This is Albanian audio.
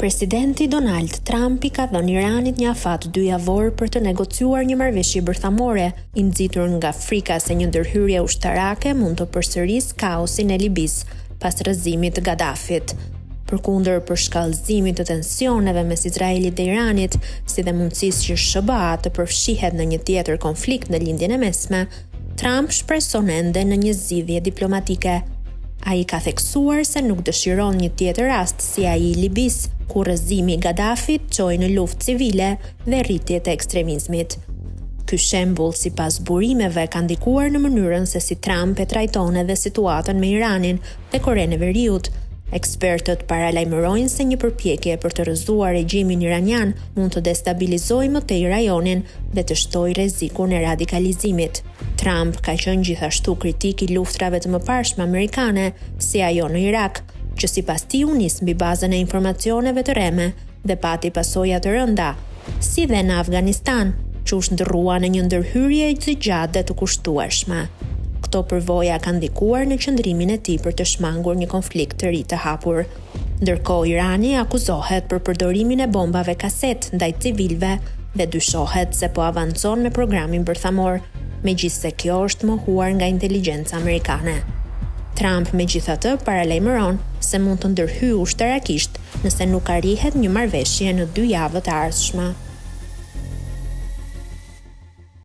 Presidenti Donald Trump i ka dhënë Iranit një afat 2 javor për të negociuar një marrëveshje bërthamore, i nxitur nga frika se një ndërhyrje ushtarake mund të përsërisë kaosin e Libis pas rrëzimit të Gaddafit. Përkundër përshkallëzimit të tensioneve mes Izraelit dhe Iranit, si dhe mundësisë që SBA të përfshihet në një tjetër konflikt në lindjen e mesme, Trump shpreson ende në një zgjidhje diplomatike. Ai ka theksuar se nuk dëshiron një tjetër rast si ai i Libis, ku rrëzimi i Gaddafit çoi në luftë civile dhe rritje të ekstremizmit. Ky shembull, sipas burimeve, ka ndikuar në mënyrën se si Trump e trajton edhe situatën me Iranin dhe Korenë e Veriut. Ekspertët paralajmërojnë se një përpjekje për të rrëzuar regjimin iranian mund të destabilizojë më tej rajonin dhe të shtojë rrezikun e radikalizimit. Trump ka qenë gjithashtu kritik i luftrave të mëparshme amerikane, si ajo në Irak, që sipas tij u nis mbi bazën e informacioneve të rreme dhe pati pasoja të rënda, si dhe në Afganistan, që u shndërrua në një ndërhyrje të gjatë dhe të kushtueshme. Këto përvoja kanë ndikuar në qëndrimin e tij për të shmangur një konflikt të ri të hapur. Ndërkohë Irani akuzohet për përdorimin e bombave kaset ndaj civilëve dhe dyshohet se po avancon me programin bërthamor, megjithse kjo është mohuar nga inteligjenca amerikane. Trump megjithatë paralajmëron se mund të ndërhyjë ushtarakisht nëse nuk arrihet një marrëveshje në 2 javët e ardhshme.